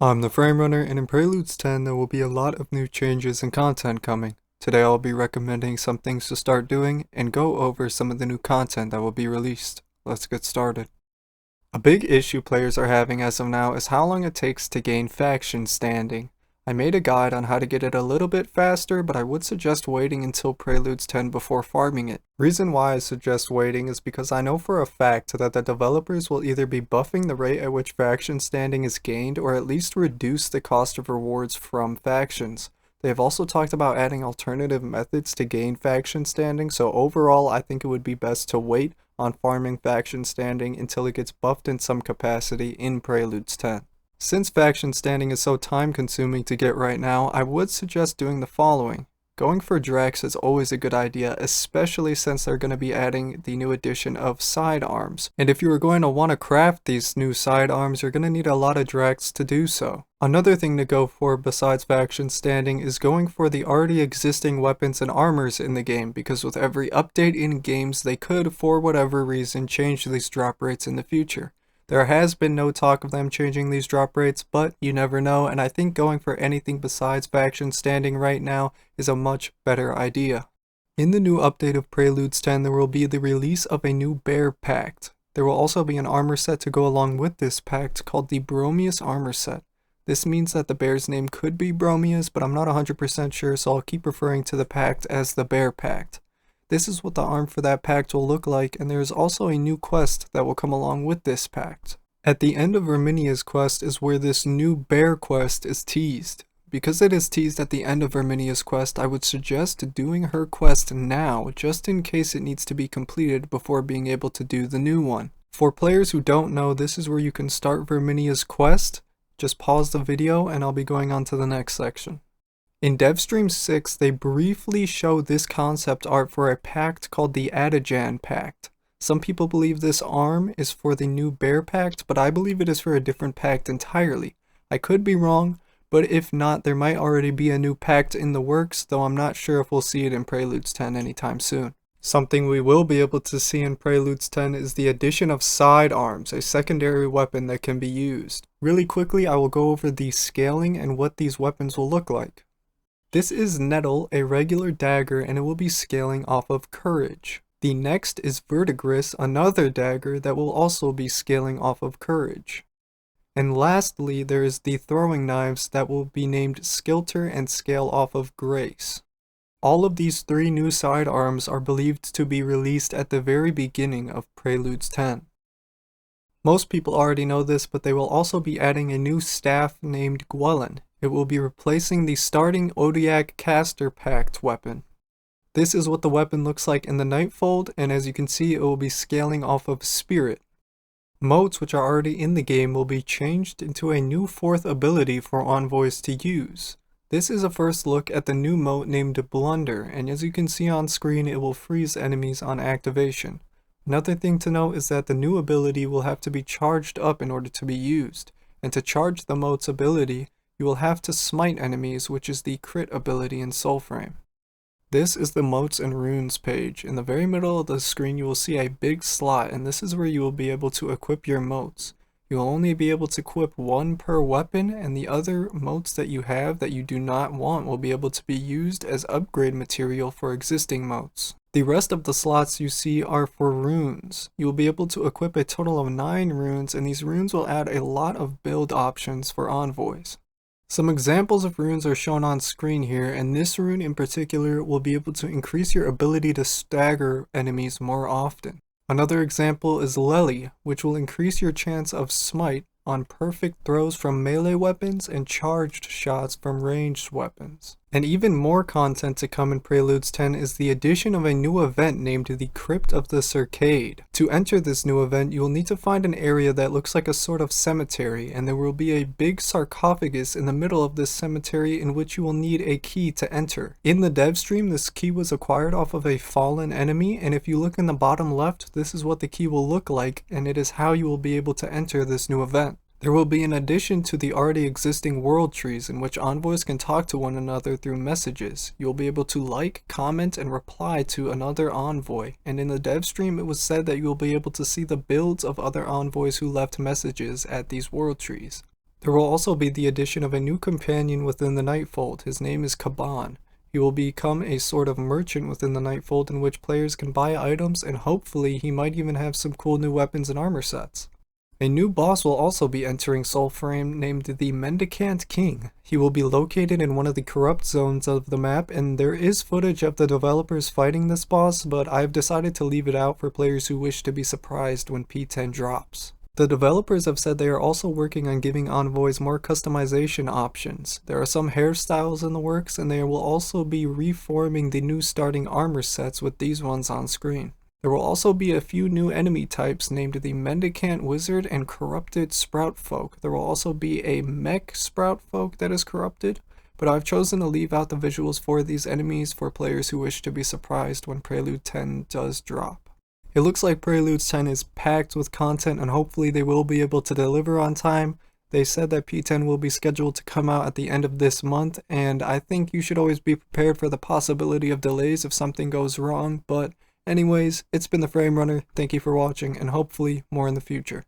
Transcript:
I'm the Frame Runner, and in Preludes 10 there will be a lot of new changes and content coming. Today I'll be recommending some things to start doing and go over some of the new content that will be released. Let's get started. A big issue players are having as of now is how long it takes to gain faction standing. I made a guide on how to get it a little bit faster, but I would suggest waiting until Preludes 10 before farming it. Reason why I suggest waiting is because I know for a fact that the developers will either be buffing the rate at which faction standing is gained or at least reduce the cost of rewards from factions. They have also talked about adding alternative methods to gain faction standing, so overall I think it would be best to wait on farming faction standing until it gets buffed in some capacity in Preludes 10. Since faction standing is so time consuming to get right now, I would suggest doing the following. Going for Dracs is always a good idea, especially since they're going to be adding the new addition of Sidearms. And if you are going to want to craft these new Sidearms, you're going to need a lot of Dracs to do so. Another thing to go for besides faction standing is going for the already existing weapons and armors in the game, because with every update in games they could, for whatever reason, change these drop rates in the future. There has been no talk of them changing these drop rates, but you never know, and I think going for anything besides faction standing right now is a much better idea. In the new update of Preludes 10, there will be the release of a new Bear Pact. There will also be an armor set to go along with this pact called the Verminias armor set. This means that the bear's name could be Verminias, but I'm not 100% sure, so I'll keep referring to the pact as the Bear Pact. This is what the arm for that pact will look like, and there is also a new quest that will come along with this pact. At the end of Verminia's quest is where this new bear quest is teased. Because it is teased at the end of Verminia's quest, I would suggest doing her quest now, just in case it needs to be completed before being able to do the new one. For players who don't know, this is where you can start Verminia's quest. Just pause the video and I'll be going on to the next section. In Devstream 6, they briefly show this concept art for a pact called the Atajan Pact. Some people believe this arm is for the new Bear Pact, but I believe it is for a different pact entirely. I could be wrong, but if not, there might already be a new pact in the works, though I'm not sure if we'll see it in Preludes 10 anytime soon. Something we will be able to see in Preludes 10 is the addition of Sidearms, a secondary weapon that can be used. Really quickly, I will go over the scaling and what these weapons will look like. This is Nettle, a regular dagger, and it will be scaling off of Courage. The next is Virdigris, another dagger that will also be scaling off of Courage. And lastly, there is the throwing knives that will be named Skilter and scale off of Grace. All of these three new sidearms are believed to be released at the very beginning of Preludes 10. Most people already know this, but they will also be adding a new staff named Gwylen. It will be replacing the starting Odiak Caster Pact weapon. This is what the weapon looks like in the Nightfold, and as you can see, it will be scaling off of Spirit. Motes, which are already in the game, will be changed into a new fourth ability for envoys to use. This is a first look at the new mote named Blunder, and as you can see on screen, it will freeze enemies on activation. Another thing to note is that the new ability will have to be charged up in order to be used, and to charge the mote's ability, you will have to smite enemies, which is the crit ability in Soulframe. This is the Motes and Runes page. In the very middle of the screen you will see a big slot, and this is where you will be able to equip your motes. You will only be able to equip one per weapon, and the other motes that you have that you do not want will be able to be used as upgrade material for existing motes. The rest of the slots you see are for runes. You will be able to equip a total of 9 runes, and these runes will add a lot of build options for envoys. Some examples of runes are shown on screen here, and this rune in particular will be able to increase your ability to stagger enemies more often. Another example is Lely, which will increase your chance of smite on perfect throws from melee weapons and charged shots from ranged weapons. And even more content to come in Preludes 10 is the addition of a new event named the Crypt of the Circade. To enter this new event, you will need to find an area that looks like a sort of cemetery, and there will be a big sarcophagus in the middle of this cemetery in which you will need a key to enter. In the dev stream, this key was acquired off of a fallen enemy, and if you look in the bottom left, this is what the key will look like, and it is how you will be able to enter this new event. There will be an addition to the already existing world trees in which envoys can talk to one another through messages. You will be able to like, comment, and reply to another envoy, and in the dev stream it was said that you will be able to see the builds of other envoys who left messages at these world trees. There will also be the addition of a new companion within the Nightfold. His name is Khaban. He will become a sort of merchant within the Nightfold in which players can buy items, and hopefully he might even have some cool new weapons and armor sets. A new boss will also be entering Soulframe named the Mendicant King. He will be located in one of the corrupt zones of the map, and there is footage of the developers fighting this boss, but I've decided to leave it out for players who wish to be surprised when P10 drops. The developers have said they are also working on giving envoys more customization options. There are some hairstyles in the works, and they will also be reforming the new starting armor sets with these ones on screen. There will also be a few new enemy types named the Mendicant Wizard and Corrupted Sprout Folk. There will also be a Mech Sprout Folk that is corrupted, but I've chosen to leave out the visuals for these enemies for players who wish to be surprised when Prelude 10 does drop. It looks like Prelude 10 is packed with content, and hopefully they will be able to deliver on time. They said that P10 will be scheduled to come out at the end of this month, and I think you should always be prepared for the possibility of delays if something goes wrong, but anyways, it's been the Frame Runner. Thank you for watching, and hopefully more in the future.